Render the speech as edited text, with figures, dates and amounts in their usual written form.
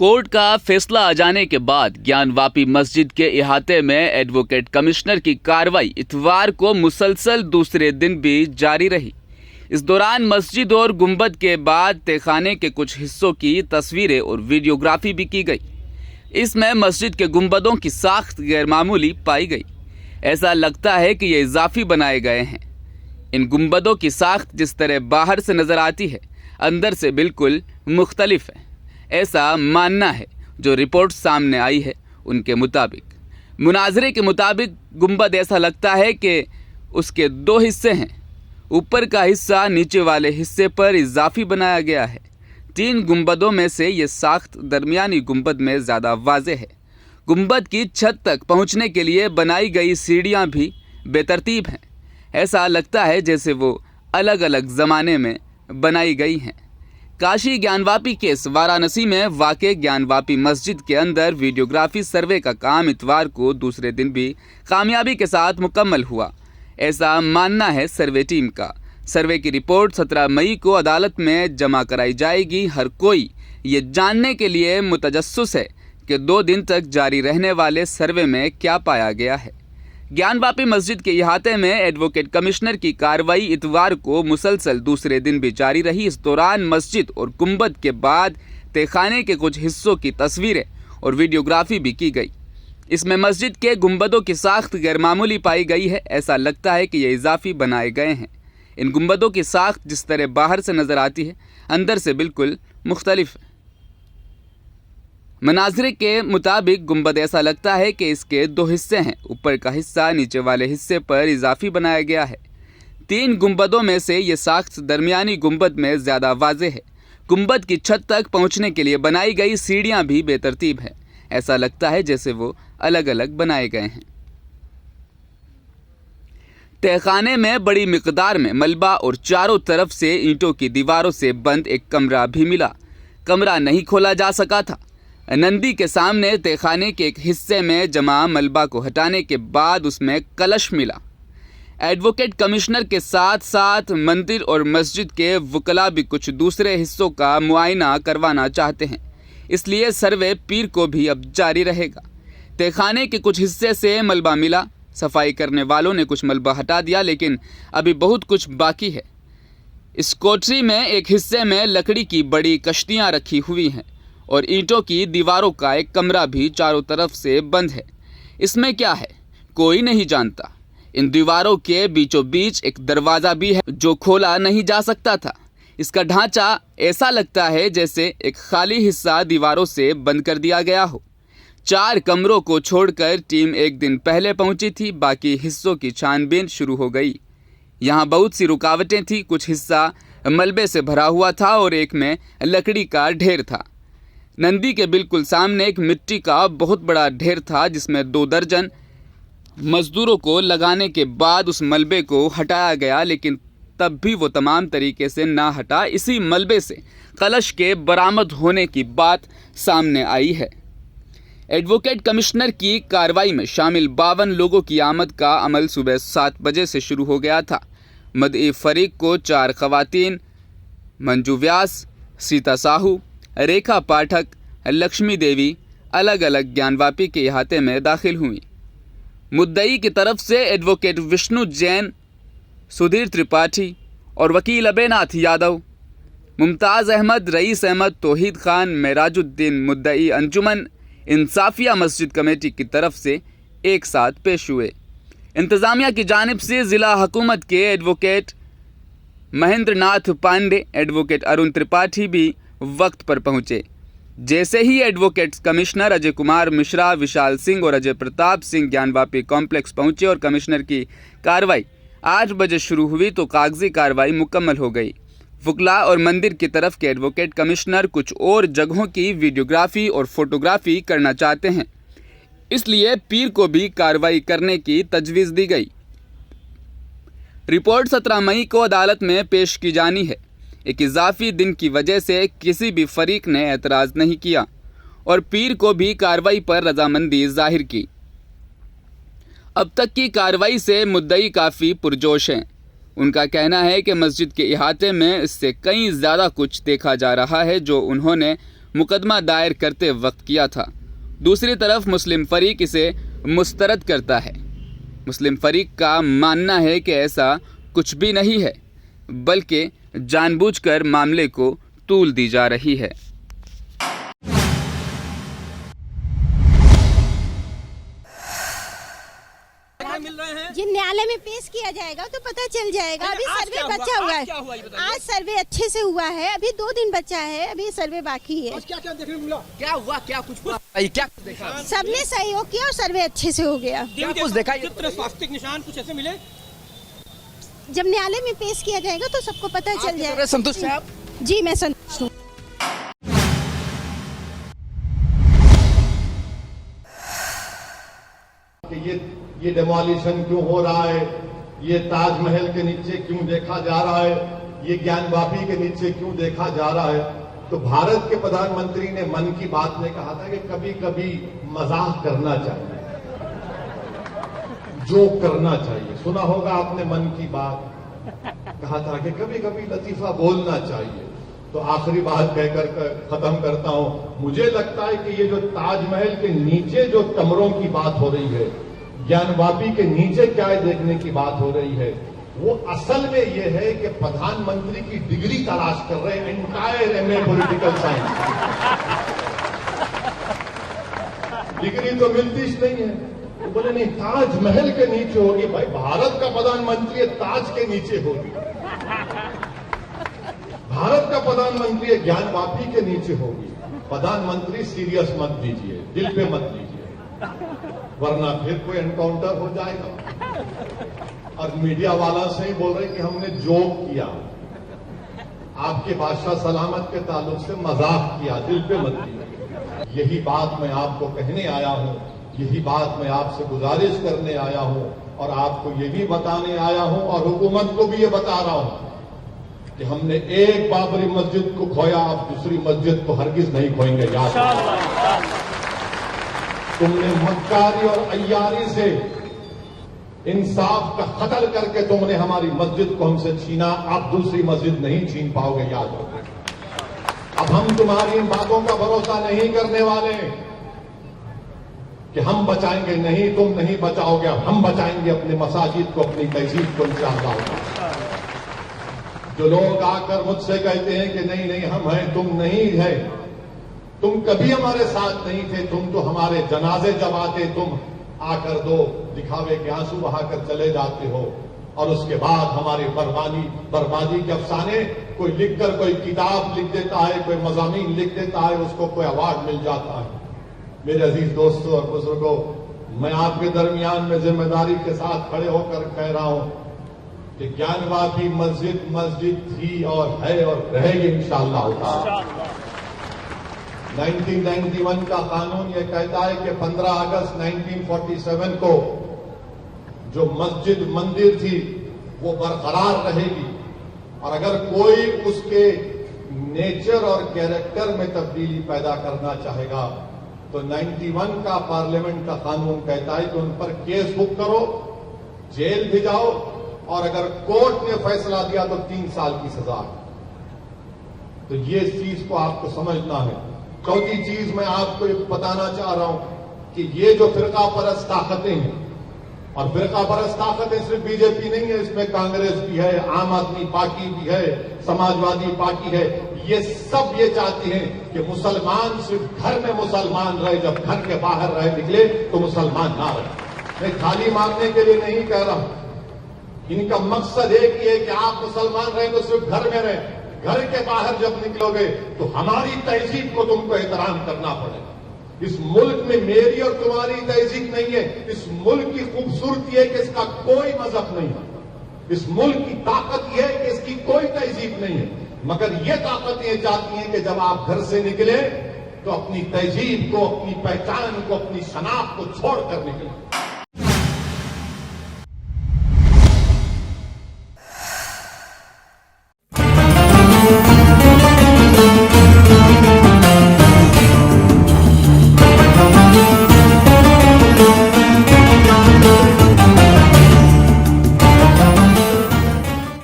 Court का फैसला आ जाने के बाद ज्ञानवापी मस्जिद के इहाते में एडवोकेट कमिश्नर की कार्रवाई इतवार को मुसलसल दूसरे दिन भी जारी रही। इस दौरान मस्जिद और गुंबद के बाद तहखाने के कुछ हिस्सों की तस्वीरें और वीडियोग्राफी भी की गई। इसमें मस्जिद के गुंबदों की साख्त गैरमामूली पाई गई। ऐसा लगता है कि ये इजाफी बनाए गए हैं। इन गुंबदों की साख्त जिस तरह बाहर से नज़र आती है, अंदर से बिल्कुल मुख्तलिफ है, ऐसा मानना है। जो रिपोर्ट सामने आई है उनके मुताबिक, मुनाजरे के मुताबिक गुंबद ऐसा लगता है कि उसके दो हिस्से हैं। ऊपर का हिस्सा नीचे वाले हिस्से पर इजाफी बनाया गया है। 3 गुंबदों में से ये साख्त दरमियानी गुंबद में ज़्यादा वाज़ेह है। गुंबद की छत तक पहुंचने के लिए बनाई गई सीढ़ियां भी बेतरतीब हैं। ऐसा लगता है जैसे वो अलग अलग ज़माने में बनाई गई हैं। काशी ज्ञानवापी केस वाराणसी में वाक़े ज्ञानवापी मस्जिद के अंदर वीडियोग्राफी सर्वे का काम इतवार को दूसरे दिन भी कामयाबी के साथ मुकम्मल हुआ, ऐसा मानना है सर्वे टीम का। सर्वे की रिपोर्ट 17 मई को अदालत में जमा कराई जाएगी। हर कोई ये जानने के लिए मुतजस्सिस है कि 2 दिन तक जारी रहने वाले सर्वे में क्या पाया गया है। ज्ञानवापी मस्जिद के इहाते में एडवोकेट कमिश्नर की कार्रवाई इतवार को मुसलसल दूसरे दिन भी जारी रही। इस दौरान मस्जिद और गुंबद के बाद तहखाने के कुछ हिस्सों की तस्वीरें और वीडियोग्राफी भी की गई। इसमें मस्जिद के गुंबदों की साख्त गैरमामूली पाई गई है। ऐसा लगता है कि ये इजाफी बनाए गए हैं। इन गुंबदों की साख्त जिस तरह बाहर से नज़र आती है, अंदर से बिल्कुल मुख्तलिफ है। मनाजरे के मुताबिक गुंबद ऐसा लगता है कि इसके 2 हिस्से हैं। ऊपर का हिस्सा नीचे वाले हिस्से पर इजाफी बनाया गया है। 3 गुंबदों में से ये साख्त दरमियानी गुंबद में ज़्यादा वाज़ेह है। गुंबद की छत तक पहुंचने के लिए बनाई गई सीढ़ियां भी बेतरतीब हैं। ऐसा लगता है जैसे वो अलग अलग बनाए गए हैं। तहखाने में बड़ी मिकदार में मलबा और चारों तरफ से ईंटों की दीवारों से बंद एक कमरा भी मिला। कमरा नहीं खोला जा सका था। नंदी के सामने तहखाने के एक हिस्से में जमा मलबा को हटाने के बाद उसमें कलश मिला। एडवोकेट कमिश्नर के साथ साथ मंदिर और मस्जिद के वकला भी कुछ दूसरे हिस्सों का मुआयना करवाना चाहते हैं, इसलिए सर्वे पीर को भी अब जारी रहेगा। तहखाने के कुछ हिस्से से मलबा मिला। सफाई करने वालों ने कुछ मलबा हटा दिया, लेकिन अभी बहुत कुछ बाकी है। इस कोठरी में एक हिस्से में लकड़ी की बड़ी कश्तियाँ रखी हुई हैं और ईंटों की दीवारों का एक कमरा भी चारों तरफ से बंद है। इसमें क्या है कोई नहीं जानता। इन दीवारों के बीचों बीच एक दरवाज़ा भी है जो खोला नहीं जा सकता था। इसका ढांचा ऐसा लगता है जैसे एक खाली हिस्सा दीवारों से बंद कर दिया गया हो। 4 कमरों को छोड़कर टीम एक दिन पहले पहुंची थी। बाकी हिस्सों की छानबीन शुरू हो गई। यहाँ बहुत सी रुकावटें थी। कुछ हिस्सा मलबे से भरा हुआ था और एक में लकड़ी का ढेर था। नंदी के बिल्कुल सामने एक मिट्टी का बहुत बड़ा ढेर था, जिसमें 2 दर्जन मजदूरों को लगाने के बाद उस मलबे को हटाया गया, लेकिन तब भी वो तमाम तरीके से ना हटा। इसी मलबे से कलश के बरामद होने की बात सामने आई है। एडवोकेट कमिश्नर की कार्रवाई में शामिल 52 लोगों की आमद का अमल सुबह 7 बजे से शुरू हो गया था। मदई फरीक को 4 खवातीन मंजू व्यास, सीता साहू, रेखा पाठक, लक्ष्मी देवी अलग अलग ज्ञानवापी के इहाते में दाखिल हुई। मुद्दई की तरफ से एडवोकेट विष्णु जैन, सुधीर त्रिपाठी और वकील अबेनाथ यादव, मुमताज़ अहमद, रईस अहमद, तौहीद खान, मेराजुद्दीन मुद्दई अंजुमन इंसाफिया मस्जिद कमेटी की तरफ से एक साथ पेश हुए। इंतज़ामिया की जानिब से ज़िला हुकूमत के एडवोकेट महेंद्र नाथ पांडे, एडवोकेट अरुण त्रिपाठी भी वक्त पर पहुंचे। जैसे ही एडवोकेट कमिश्नर अजय कुमार मिश्रा, विशाल सिंह और अजय प्रताप सिंह ज्ञानवापी कॉम्प्लेक्स पहुंचे और कमिश्नर की कार्रवाई 8 बजे शुरू हुई तो कागजी कार्रवाई मुकम्मल हो गई। वकला और मंदिर की तरफ के एडवोकेट कमिश्नर कुछ और जगहों की वीडियोग्राफी और फोटोग्राफी करना चाहते हैं, इसलिए पीर को भी कार्रवाई करने की तजवीज़ दी गई। रिपोर्ट 17 मई को अदालत में पेश की जानी है। एक इजाफी दिन की वजह से किसी भी फरीक ने एतराज़ नहीं किया और पीर को भी कार्रवाई पर रजामंदी जाहिर की। अब तक की कार्रवाई से मुद्दई काफ़ी पुरजोश हैं। उनका कहना है कि मस्जिद के इहाते में इससे कहीं ज़्यादा कुछ देखा जा रहा है जो उन्होंने मुकदमा दायर करते वक्त किया था। दूसरी तरफ मुस्लिम फरीक इसे मुस्तरद करता है। मुस्लिम फरीक का मानना है कि ऐसा कुछ भी नहीं है, बल्कि जानबूझकर मामले को तूल दी जा रही है। जी न्यायालय में पेश किया जाएगा तो पता चल जाएगा। अभी सर्वे बचा हुआ है। आज सर्वे अच्छे से हुआ है, अभी 2 दिन बचा है, अभी सर्वे बाकी है। क्या क्या देखने को मिला? क्या हुआ? क्या कुछ क्या देखा? सबने सहयोग किया और सर्वे अच्छे से हो गया। क्या कुछ देखा? चित्र, स्वास्थ्य निशान कुछ ऐसे मिले? जब न्यायालय में पेश किया जाएगा तो सबको पता चल जाएगा। संतुष्ट है आप? जी मैं संतुष्ट हूँ। ये डेमोलिशन क्यों हो रहा है, ये ताजमहल के नीचे क्यों देखा जा रहा है, ये ज्ञानवापी के नीचे क्यों देखा जा रहा है। तो भारत के प्रधानमंत्री ने मन की बात में कहा था कि कभी कभी मजाक करना चाहिए, जोक करना चाहिए। सुना होगा आपने मन की बात, कहा था कि कभी कभी लतीफा बोलना चाहिए। तो आखिरी बात कहकर खत्म करता हूं। मुझे लगता है कि ये जो ताजमहल के नीचे जो कमरों की बात हो रही है, ज्ञानवापी के नीचे क्या देखने की बात हो रही है, वो असल में ये है कि प्रधानमंत्री की डिग्री तलाश कर रहे हैं, entire MA political science. Degree तो मिलती नहीं है। तो बोले नहीं, ताजमहल के नीचे होगी। भाई भारत का प्रधानमंत्री ताज के नीचे होगी, भारत का प्रधानमंत्री ज्ञानवापी के नीचे होगी। प्रधानमंत्री सीरियस मत दीजिए, दिल पे मत लीजिए, वरना फिर कोई एनकाउंटर हो जाएगा। और मीडिया वाला से ही बोल रहे कि हमने जोक किया, आपके बादशाह सलामत के ताल्लुक से मजाक किया, दिल पे मत लीजिए। यही बात मैं आपको कहने आया हूं, यही बात मैं आपसे गुजारिश करने आया हूं, और आपको ये भी बताने आया हूं और हुकूमत को भी ये बता रहा हूं कि हमने एक बाबरी मस्जिद को खोया, अब दूसरी मस्जिद को हरगिज नहीं खोएंगे। याद तुमने मक्कारी और अय्यारी से इंसाफ का कत्ल करके तुमने हमारी मस्जिद को हमसे छीना, आप दूसरी मस्जिद नहीं छीन पाओगे। याद रखो, अब हम तुम्हारी इन बातों का भरोसा नहीं करने वाले कि हम बचाएंगे, नहीं तुम नहीं बचाओगे। अब हम बचाएंगे अपने मसाजिद को, अपनी तहजीब को इंशाअल्लाह। जो लोग आकर मुझसे कहते हैं कि नहीं नहीं हम हैं, तुम नहीं है, तुम कभी हमारे साथ नहीं थे, तुम तो हमारे जनाजे जब आते तुम आकर दो दिखावे के आंसू बहाकर चले जाते हो, और उसके बाद हमारी बर्बादी के अफसाने कोई लिखकर कोई किताब लिख देता है, कोई मज़ामीन लिख देता है, उसको कोई अवार्ड मिल जाता है। मेरे अजीज दोस्तों और बुजुर्गों, मैं आपके दरमियान में जिम्मेदारी के साथ खड़े होकर कह रहा हूं कि ज्ञानवापी मस्जिद थी और है और रहेगी इंशाअल्लाह। 1991 का कानून यह कहता है कि 15 अगस्त 1947 को जो मस्जिद मंदिर थी वो बरकरार रहेगी, और अगर कोई उसके नेचर और कैरेक्टर में तब्दीली पैदा करना चाहेगा तो 91 का पार्लियामेंट का कानून कहता है कि उन पर केस बुक करो, जेल भी जाओ, और अगर कोर्ट ने फैसला दिया तो 3 साल की सजा। तो ये चीज को आपको समझना है। चौथी चीज मैं आपको बताना चाह रहा हूं कि ये जो फिरका परस्त ताकतें हैं, और फिरका परस्त ताकतें सिर्फ बीजेपी नहीं है, इसमें कांग्रेस भी है, आम आदमी पार्टी भी है, समाजवादी पार्टी है, ये सब ये चाहते हैं कि मुसलमान सिर्फ घर में मुसलमान रहे, जब घर के बाहर रहे निकले तो मुसलमान ना रहे। मैं थाली मारने के लिए नहीं कह रहा हूं, इनका मकसद एक ही है कि आप मुसलमान रहे तो सिर्फ घर में रहे, घर के बाहर जब निकलोगे तो हमारी तहजीब को तुमको एहतराम करना पड़ेगा। इस मुल्क में मेरी और तुम्हारी तहजीब नहीं है, इस मुल्क की खूबसूरती है कि इसका कोई मजहब नहीं है, इस मुल्क की ताकत यह है कि इसकी कोई तहजीब नहीं है, मगर ये ताकत ये चाहती है कि जब आप घर से निकले तो अपनी तहजीब को, अपनी पहचान को, अपनी शनाख्त को छोड़कर निकले।